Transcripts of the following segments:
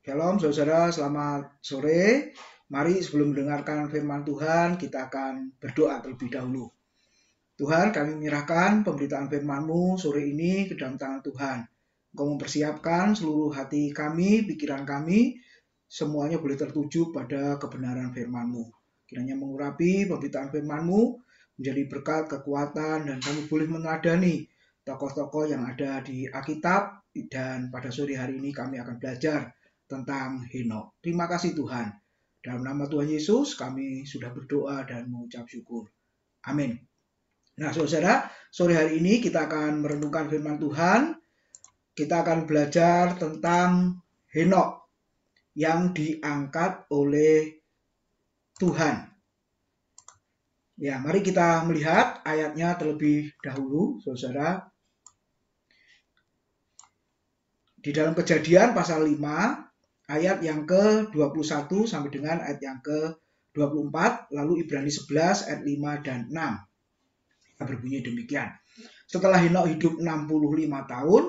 Shalom saudara, selamat sore. Mari sebelum mendengarkan firman Tuhan, kita akan berdoa terlebih dahulu. Tuhan, kami menyerahkan pemberitaan firman-Mu sore ini ke dalam tangan Tuhan. Engkau mempersiapkan seluruh hati kami, pikiran kami, semuanya boleh tertuju pada kebenaran firman-Mu. Kiranya mengurapi pemberitaan firman-Mu menjadi berkat, kekuatan, dan kami boleh meneladani tokoh-tokoh yang ada di Alkitab, dan pada sore hari ini kami akan belajar tentang Henok. Terima kasih Tuhan. Dalam nama Tuhan Yesus kami sudah berdoa dan mengucap syukur. Amin. Nah saudara, sore hari ini kita akan merenungkan firman Tuhan. Kita akan belajar tentang Henok yang diangkat oleh Tuhan. Ya, mari kita melihat ayatnya terlebih dahulu, saudara. Di dalam Kejadian pasal 5, ayat yang ke-21 sampai dengan ayat yang ke-24, lalu Ibrani 11 ayat 5 dan 6. Berbunyi demikian. Setelah Henok hidup 65 tahun,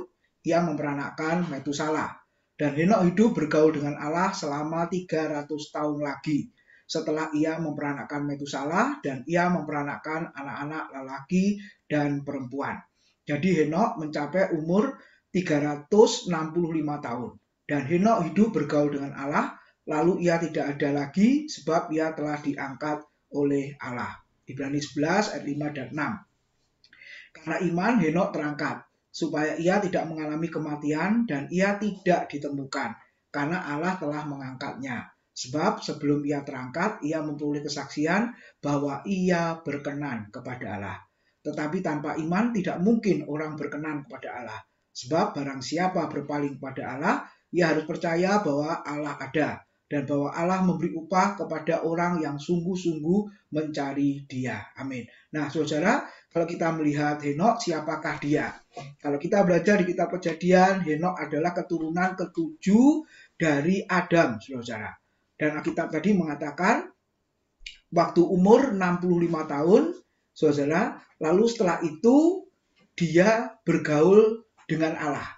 ia memperanakan Metusala. Dan Henok hidup bergaul dengan Allah selama 300 tahun lagi. Setelah ia memperanakan Metusala, dan ia memperanakan anak-anak lelaki dan perempuan. Jadi Henok mencapai umur 365 tahun. Dan Henok hidup bergaul dengan Allah, lalu ia tidak ada lagi sebab ia telah diangkat oleh Allah. Ibrani 11 ayat 5 dan 6. Karena iman Henok terangkat, supaya ia tidak mengalami kematian dan ia tidak ditemukan, karena Allah telah mengangkatnya. Sebab sebelum ia terangkat, ia memperoleh kesaksian bahwa ia berkenan kepada Allah. Tetapi tanpa iman tidak mungkin orang berkenan kepada Allah. Sebab barang siapa berpaling kepada Allah, ia harus percaya bahwa Allah ada, dan bahwa Allah memberi upah kepada orang yang sungguh-sungguh mencari Dia. Amin. Nah, saudara, kalau kita melihat Henok, siapakah dia? Kalau kita belajar di kitab Kejadian, Henok adalah keturunan ketujuh dari Adam, saudara. Dan Alkitab tadi mengatakan waktu umur 65 tahun, saudara, lalu setelah itu dia bergaul dengan Allah.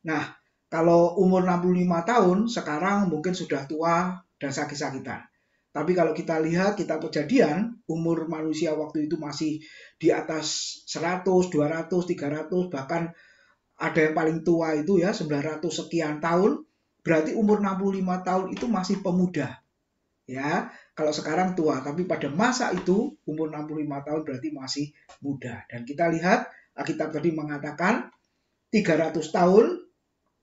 Nah, kalau umur 65 tahun, sekarang mungkin sudah tua dan sakit-sakitan. Tapi kalau kita lihat kitab Kejadian, umur manusia waktu itu masih di atas 100, 200, 300, bahkan ada yang paling tua itu ya 900 sekian tahun. Berarti umur 65 tahun itu masih pemuda. Ya, kalau sekarang tua, tapi pada masa itu umur 65 tahun berarti masih muda. Dan kita lihat Alkitab tadi mengatakan 300 tahun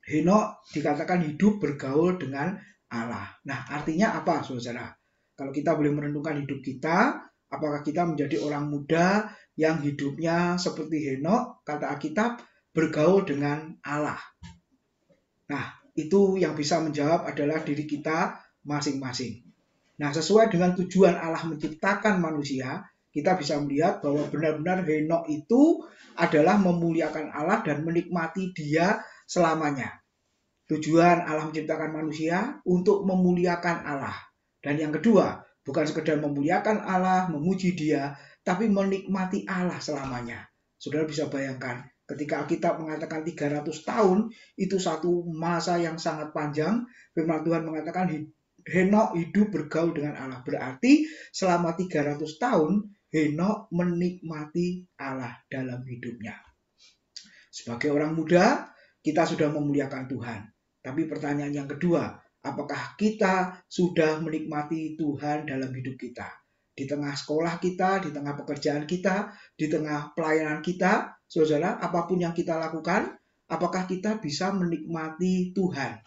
Henok dikatakan hidup bergaul dengan Allah. Nah, artinya apa, saudara? Kalau kita boleh merenungkan hidup kita, apakah kita menjadi orang muda yang hidupnya seperti Henok, kata Alkitab, bergaul dengan Allah? Nah, itu yang bisa menjawab adalah diri kita masing-masing. Nah, sesuai dengan tujuan Allah menciptakan manusia, kita bisa melihat bahwa benar-benar Henok itu adalah memuliakan Allah dan menikmati Dia selamanya. Tujuan Allah menciptakan manusia untuk memuliakan Allah. Dan yang kedua, bukan sekedar memuliakan Allah, memuji Dia, tapi menikmati Allah selamanya. Saudara bisa bayangkan, ketika Alkitab mengatakan 300 tahun, itu satu masa yang sangat panjang. Firman Tuhan mengatakan Henok hidup bergaul dengan Allah. Berarti selama 300 tahun, Henok menikmati Allah dalam hidupnya. Sebagai orang muda, kita sudah memuliakan Tuhan. Tapi pertanyaan yang kedua, apakah kita sudah menikmati Tuhan dalam hidup kita? Di tengah sekolah kita, di tengah pekerjaan kita, di tengah pelayanan kita, saudara, apapun yang kita lakukan, apakah kita bisa menikmati Tuhan?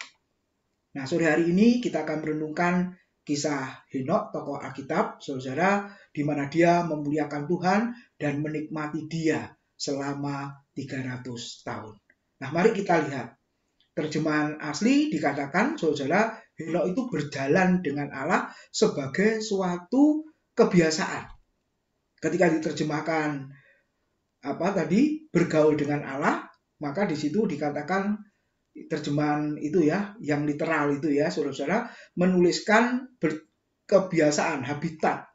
Nah, sore hari ini kita akan merenungkan kisah Henok, tokoh Alkitab, saudara, di mana dia memuliakan Tuhan dan menikmati Dia selama 300 tahun. Nah, mari kita lihat. Terjemahan asli dikatakan, saudara, Henok itu berjalan dengan Allah sebagai suatu kebiasaan. Ketika diterjemahkan bergaul dengan Allah, maka di situ dikatakan terjemahan itu ya, yang literal itu ya, saudara-saudara, menuliskan kebiasaan, habitat.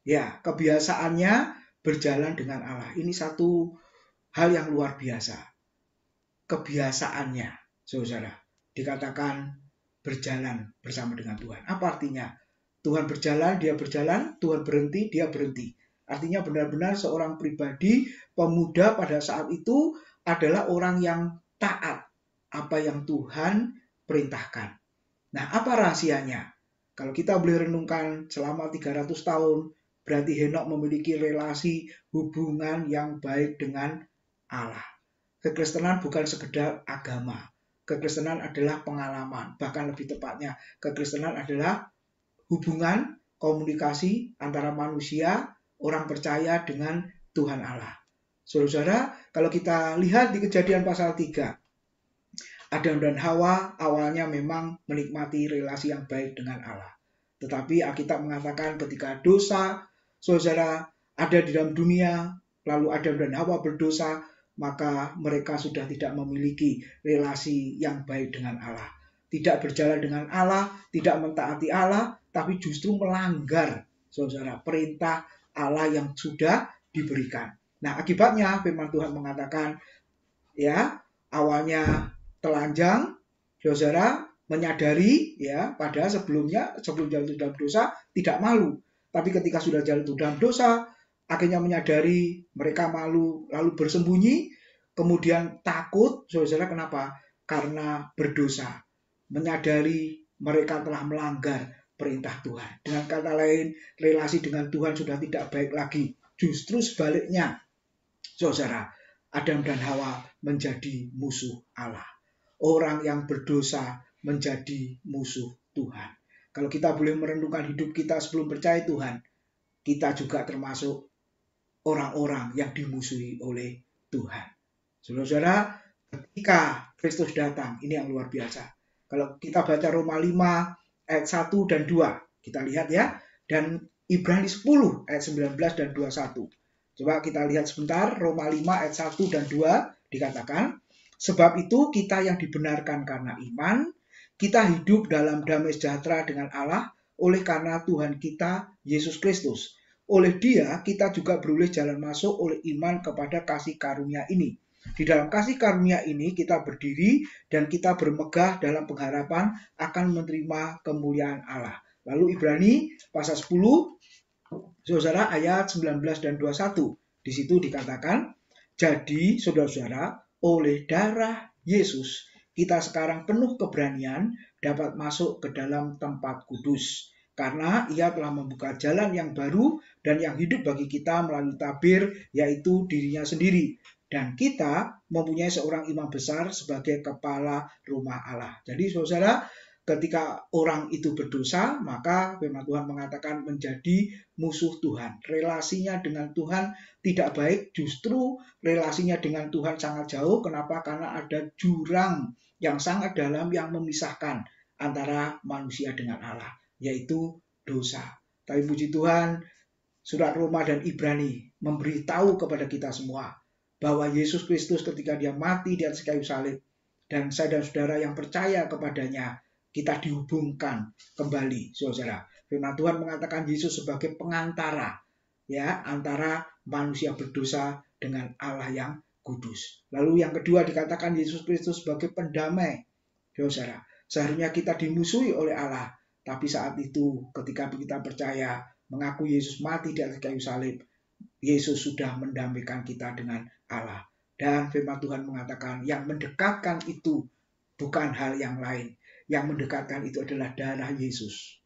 Ya, kebiasaannya berjalan dengan Allah. Ini satu hal yang luar biasa. Kebiasaannya, saudara, dikatakan berjalan bersama dengan Tuhan. Apa artinya? Tuhan berjalan, dia berjalan, Tuhan berhenti, dia berhenti. Artinya benar-benar seorang pribadi, pemuda pada saat itu adalah orang yang taat apa yang Tuhan perintahkan. Nah, apa rahasianya? Kalau kita boleh renungkan selama 300 tahun, berarti Henok memiliki relasi hubungan yang baik dengan Allah. Kekristenan bukan sekedar agama. Kekristenan adalah pengalaman. Bahkan lebih tepatnya, kekristenan adalah hubungan komunikasi antara manusia, orang percaya dengan Tuhan Allah. Saudara-saudara, kalau kita lihat di Kejadian pasal 3, Adam dan Hawa awalnya memang menikmati relasi yang baik dengan Allah. Tetapi Alkitab mengatakan ketika dosa, saudara, ada di dalam dunia, lalu Adam dan Hawa berdosa, maka mereka sudah tidak memiliki relasi yang baik dengan Allah. Tidak berjalan dengan Allah, tidak mentaati Allah, tapi justru melanggar, saudara, perintah Allah yang sudah diberikan. Nah, akibatnya firman Tuhan mengatakan, ya, awalnya telanjang, saudara, menyadari, ya, padahal sebelum jatuh dalam dosa tidak malu. Tapi ketika sudah jatuh dalam dosa, akhirnya menyadari mereka malu, lalu bersembunyi, kemudian takut, saudara, kenapa? Karena berdosa, menyadari mereka telah melanggar perintah Tuhan. Dengan kata lain, relasi dengan Tuhan sudah tidak baik lagi. Justru sebaliknya, saudara, Adam dan Hawa menjadi musuh Allah. Orang yang berdosa menjadi musuh Tuhan. Kalau kita boleh merenungkan hidup kita sebelum percaya Tuhan, kita juga termasuk orang-orang yang dimusuhi oleh Tuhan. Saudara-saudara, ketika Kristus datang, ini yang luar biasa. Kalau kita baca Roma 5 ayat 1 dan 2, kita lihat ya, dan Ibrani 10 ayat 19 dan 21. Coba kita lihat sebentar, Roma 5 ayat 1 dan 2 dikatakan, sebab itu kita yang dibenarkan karena iman, kita hidup dalam damai sejahtera dengan Allah oleh karena Tuhan kita Yesus Kristus. Oleh Dia kita juga beroleh jalan masuk oleh iman kepada kasih karunia ini. Di dalam kasih karunia ini kita berdiri dan kita bermegah dalam pengharapan akan menerima kemuliaan Allah. Lalu Ibrani pasal 10, saudara, ayat 19 dan 21. Di situ dikatakan, jadi saudara-saudara, oleh darah Yesus kita sekarang penuh keberanian dapat masuk ke dalam tempat kudus. Karena ia telah membuka jalan yang baru dan yang hidup bagi kita melalui tabir, yaitu dirinya sendiri. Dan kita mempunyai seorang imam besar sebagai kepala rumah Allah. Jadi saudara, ketika orang itu berdosa, maka firman Tuhan mengatakan menjadi musuh Tuhan. Relasinya dengan Tuhan tidak baik, justru relasinya dengan Tuhan sangat jauh. Kenapa? Karena ada jurang yang sangat dalam yang memisahkan antara manusia dengan Allah, yaitu dosa. Tapi puji Tuhan, surat Roma dan Ibrani memberitahu kepada kita semua bahwa Yesus Kristus ketika dia mati di atas kayu salib, dan saya dan saudara yang percaya kepadanya, kita dihubungkan kembali, saudara. Firman Tuhan mengatakan Yesus sebagai pengantara, ya, antara manusia berdosa dengan Allah yang kudus. Lalu yang kedua dikatakan Yesus Kristus sebagai pendamai, saudara. Seharusnya kita dimusuhi oleh Allah, tapi saat itu ketika kita percaya, mengaku Yesus mati di atas kayu salib, Yesus sudah mendamaikan kita dengan Allah. Dan firman Tuhan mengatakan yang mendekatkan itu bukan hal yang lain. Yang mendekatkan itu adalah darah Yesus.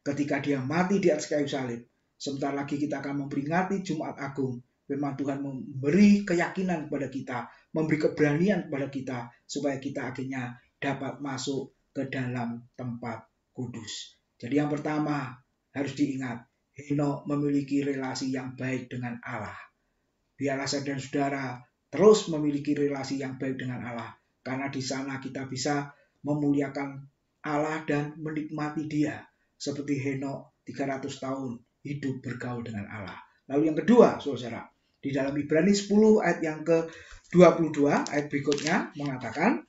Ketika dia mati di atas kayu salib, sebentar lagi kita akan memperingati Jumat Agung. Firman Tuhan memberi keyakinan kepada kita, memberi keberanian kepada kita, supaya kita akhirnya dapat masuk ke dalam tempat kudus. Jadi yang pertama harus diingat, Henok memiliki relasi yang baik dengan Allah. Biarlah saya dan saudara terus memiliki relasi yang baik dengan Allah, karena di sana kita bisa memuliakan Allah dan menikmati Dia, seperti Henok 300 tahun hidup bergaul dengan Allah. Lalu yang kedua, saudara, di dalam Ibrani 10 ayat yang ke-22, ayat berikutnya mengatakan,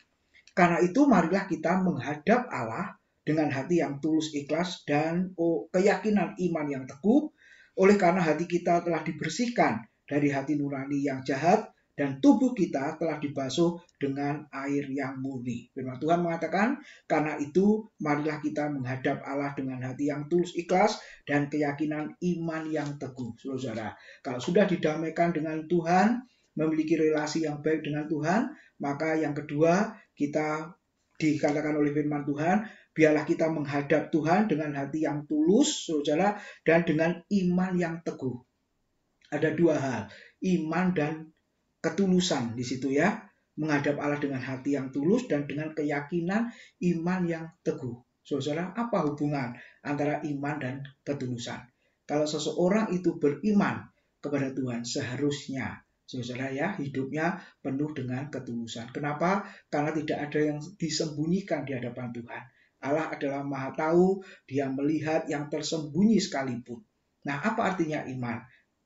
karena itu marilah kita menghadap Allah dengan hati yang tulus ikhlas dan keyakinan iman yang teguh, oleh karena hati kita telah dibersihkan dari hati nurani yang jahat dan tubuh kita telah dibasuh dengan air yang murni. Firman Tuhan mengatakan, karena itu marilah kita menghadap Allah dengan hati yang tulus ikhlas dan keyakinan iman yang teguh. Saudara, kalau sudah didamaikan dengan Tuhan, memiliki relasi yang baik dengan Tuhan, maka yang kedua kita dikatakan oleh firman Tuhan, biarlah kita menghadap Tuhan dengan hati yang tulus, saudara, dan dengan iman yang teguh. Ada dua hal, iman dan ketulusan di situ ya, menghadap Allah dengan hati yang tulus dan dengan keyakinan iman yang teguh. Saudara, apa hubungan antara iman dan ketulusan? Kalau seseorang itu beriman kepada Tuhan, seharusnya saudara ya, hidupnya penuh dengan ketulusan. Kenapa? Karena tidak ada yang disembunyikan di hadapan Tuhan. Allah adalah Maha Tahu, Dia melihat yang tersembunyi sekalipun. Nah, apa artinya iman?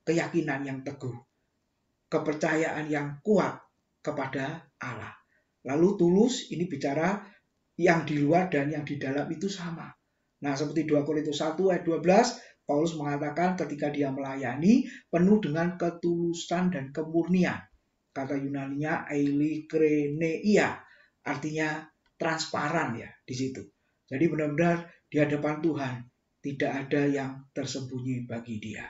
Keyakinan yang teguh, kepercayaan yang kuat kepada Allah. Lalu tulus ini bicara yang di luar dan yang di dalam itu sama. Nah, seperti 2 Korintus 1 ayat 12, Paulus mengatakan ketika dia melayani penuh dengan ketulusan dan kemurnian. Kata Yunaninya eilekreneia, artinya transparan ya di situ. Jadi benar-benar di hadapan Tuhan tidak ada yang tersembunyi bagi dia.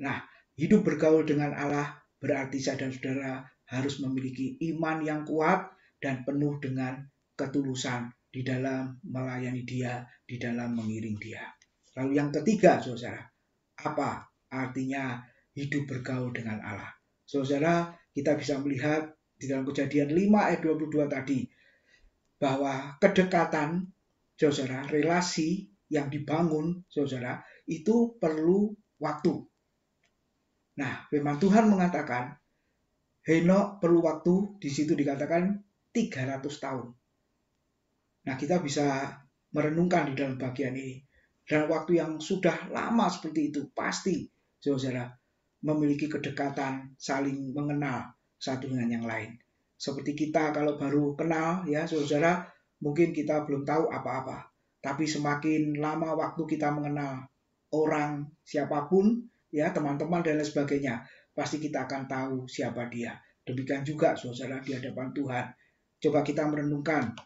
Nah, hidup bergaul dengan Allah berarti saya dan saudara harus memiliki iman yang kuat dan penuh dengan ketulusan di dalam melayani Dia, di dalam mengiring Dia. Lalu yang ketiga, saudara, apa artinya hidup bergaul dengan Allah? Saudara, kita bisa melihat di dalam Kejadian 5 ayat 22 tadi, bahwa kedekatan, saudara, relasi yang dibangun, saudara, itu perlu waktu. Nah, firman Tuhan mengatakan, Henok perlu waktu, di situ dikatakan 300 tahun. Nah, kita bisa merenungkan di dalam bagian ini. Dan waktu yang sudah lama seperti itu, pasti, saudara, memiliki kedekatan, saling mengenal satu dengan yang lain. Seperti kita kalau baru kenal, ya saudara, mungkin kita belum tahu apa-apa. Tapi semakin lama waktu kita mengenal orang siapapun, ya teman-teman dan lain sebagainya, pasti kita akan tahu siapa dia. Demikian juga saudara di hadapan Tuhan. Coba kita merenungkan,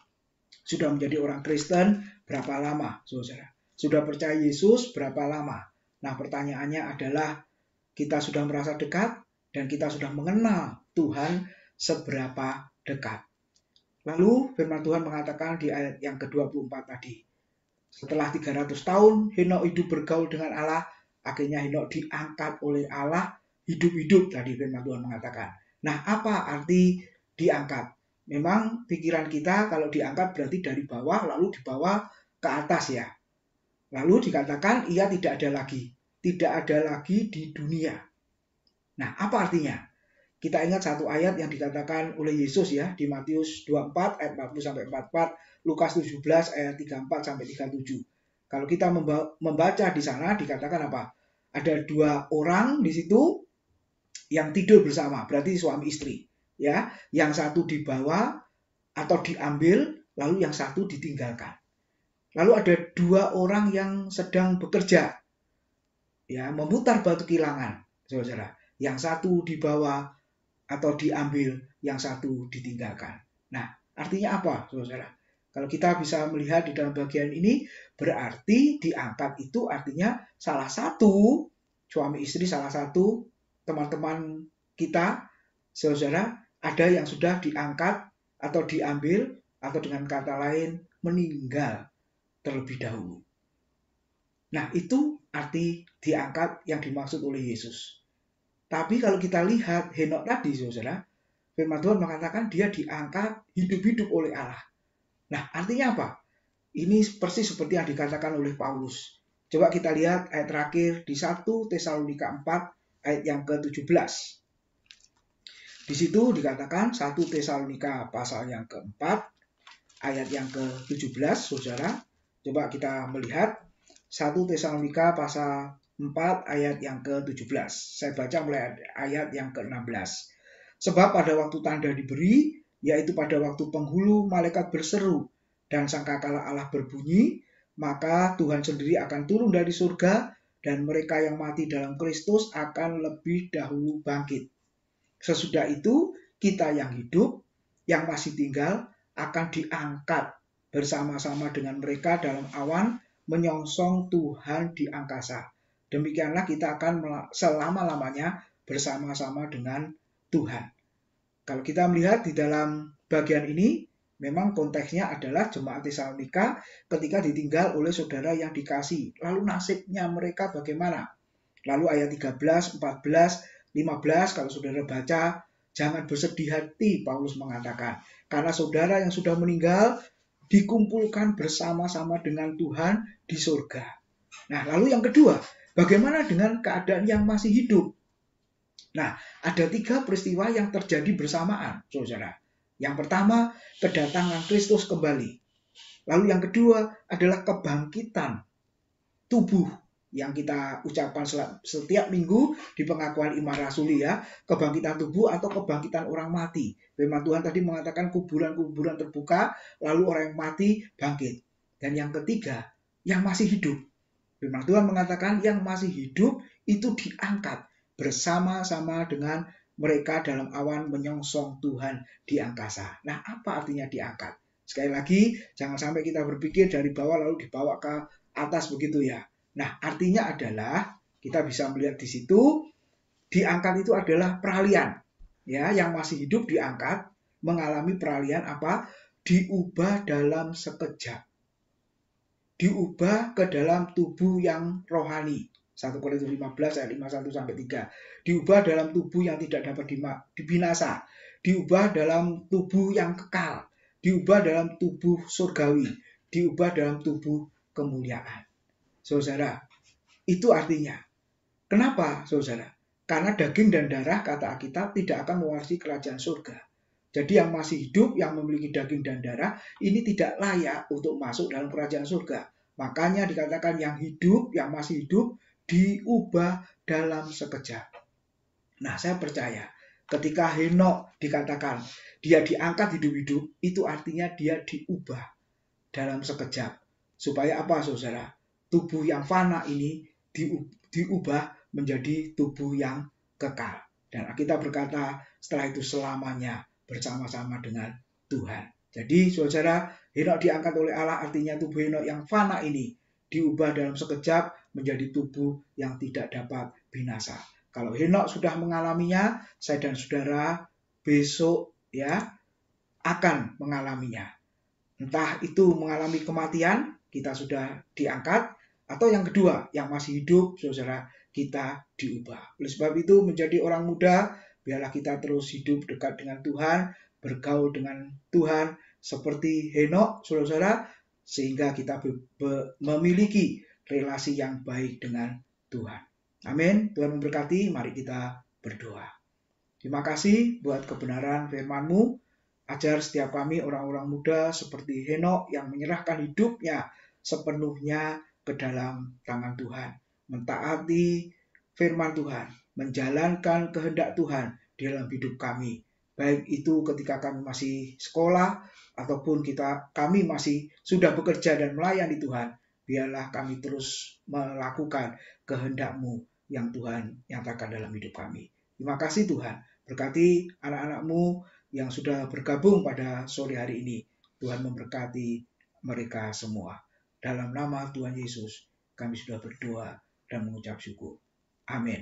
sudah menjadi orang Kristen berapa lama saudara? Sudah percaya Yesus berapa lama? Nah, pertanyaannya adalah kita sudah merasa dekat dan kita sudah mengenal Tuhan seberapa dekat. Lalu firman Tuhan mengatakan di ayat yang ke-24 tadi, setelah 300 tahun Henok hidup bergaul dengan Allah, akhirnya Henok diangkat oleh Allah hidup-hidup, tadi firman Tuhan mengatakan. Nah, apa arti diangkat? Memang pikiran kita kalau diangkat berarti dari bawah lalu dibawa ke atas ya. Lalu dikatakan ia tidak ada lagi di dunia. Nah, apa artinya? Kita ingat satu ayat yang dikatakan oleh Yesus ya di Matius 24 ayat 40 sampai 44, Lukas 17 ayat 34 sampai 37. Kalau kita membaca di sana dikatakan apa? Ada dua orang di situ yang tidur bersama, berarti suami istri, ya. Yang satu dibawa atau diambil, lalu yang satu ditinggalkan. Lalu ada dua orang yang sedang bekerja, ya, memutar batu kilangan, saudara. Yang satu dibawa atau diambil, yang satu ditinggalkan. Nah, artinya apa, saudara? Kalau kita bisa melihat di dalam bagian ini, berarti diangkat itu artinya salah satu, suami istri salah satu, teman-teman kita, saudara, ada yang sudah diangkat atau diambil, atau dengan kata lain, meninggal terlebih dahulu. Nah, itu arti diangkat yang dimaksud oleh Yesus. Tapi kalau kita lihat Henok tadi, saudara, firman Tuhan mengatakan dia diangkat hidup-hidup oleh Allah. Nah, artinya apa? Ini persis seperti yang dikatakan oleh Paulus. Coba kita lihat ayat terakhir di 1 Tesalonika 4 ayat yang ke-17. Di situ dikatakan 1 Tesalonika pasal yang ke-4 ayat yang ke-17, saudara. Coba kita melihat 1 Tesalonika pasal 4 ayat yang ke-17. Saya baca mulai ayat yang ke-16. Sebab pada waktu tanda diberi, yaitu pada waktu penghulu malaikat berseru dan sangkakala Allah berbunyi, maka Tuhan sendiri akan turun dari surga dan mereka yang mati dalam Kristus akan lebih dahulu bangkit. Sesudah itu kita yang hidup, yang masih tinggal, akan diangkat bersama-sama dengan mereka dalam awan menyongsong Tuhan di angkasa. Demikianlah kita akan selama-lamanya bersama-sama dengan Tuhan. Kalau kita melihat di dalam bagian ini, memang konteksnya adalah jemaat Tesalonika ketika ditinggal oleh saudara yang dikasih. Lalu nasibnya mereka bagaimana? Lalu ayat 13, 14, 15 kalau saudara baca, jangan bersedih hati, Paulus mengatakan. Karena saudara yang sudah meninggal dikumpulkan bersama-sama dengan Tuhan di surga. Nah, lalu yang kedua, bagaimana dengan keadaan yang masih hidup? Nah, ada 3 peristiwa yang terjadi bersamaan, saudara. Yang pertama, kedatangan Kristus kembali. Lalu yang kedua adalah kebangkitan tubuh yang kita ucapkan setiap minggu di pengakuan iman rasuli ya. Kebangkitan tubuh atau kebangkitan orang mati. Firman Tuhan tadi mengatakan kuburan-kuburan terbuka, lalu orang yang mati bangkit. Dan yang ketiga, yang masih hidup. Firman Tuhan mengatakan yang masih hidup itu diangkat bersama-sama dengan mereka dalam awan menyongsong Tuhan di angkasa. Nah, apa artinya diangkat? Sekali lagi, jangan sampai kita berpikir dari bawah lalu dibawa ke atas begitu ya. Nah, artinya adalah kita bisa melihat di situ, diangkat itu adalah peralihan. Ya, yang masih hidup diangkat, mengalami peralihan apa? Diubah dalam sekejap. Diubah ke dalam tubuh yang rohani. 1 Korintus 15 ayat 51-3. Diubah dalam tubuh yang tidak dapat dibinasa. Diubah dalam tubuh yang kekal. Diubah dalam tubuh surgawi. Diubah dalam tubuh kemuliaan. Saudara, itu artinya. Kenapa, saudara? Karena daging dan darah, kata Alkitab, tidak akan mewarisi kerajaan surga. Jadi yang masih hidup, yang memiliki daging dan darah, ini tidak layak untuk masuk dalam kerajaan surga. Makanya dikatakan yang hidup, yang masih hidup, diubah dalam sekejap. Nah, saya percaya ketika Henok dikatakan dia diangkat hidup-hidup, itu artinya dia diubah dalam sekejap. Supaya apa, saudara? Tubuh yang fana ini diubah menjadi tubuh yang kekal. Dan kita berkata setelah itu selamanya bersama-sama dengan Tuhan. Jadi, saudara, Henok diangkat oleh Allah artinya tubuh Henok yang fana ini diubah dalam sekejap menjadi tubuh yang tidak dapat binasa. Kalau Henok sudah mengalaminya, saya dan saudara besok ya akan mengalaminya. Entah itu mengalami kematian, kita sudah diangkat, atau yang kedua, yang masih hidup, saudara, kita diubah. Oleh sebab itu, menjadi orang muda, biarlah kita terus hidup dekat dengan Tuhan, bergaul dengan Tuhan, seperti Henok, saudara, sehingga kita memiliki relasi yang baik dengan Tuhan. Amin. Tuhan memberkati, mari kita berdoa. Terima kasih buat kebenaran firman-Mu. Ajar setiap kami orang-orang muda seperti Henok yang menyerahkan hidupnya sepenuhnya ke dalam tangan Tuhan. Mentaati firman Tuhan, menjalankan kehendak Tuhan di dalam hidup kami. Baik itu ketika kami masih sekolah, ataupun kami masih sudah bekerja dan melayani Tuhan. Biarlah kami terus melakukan kehendak-Mu yang Tuhan nyatakan dalam hidup kami. Terima kasih Tuhan. Berkati anak-anak-Mu yang sudah bergabung pada sore hari ini. Tuhan memberkati mereka semua. Dalam nama Tuhan Yesus, kami sudah berdoa dan mengucap syukur. Amin.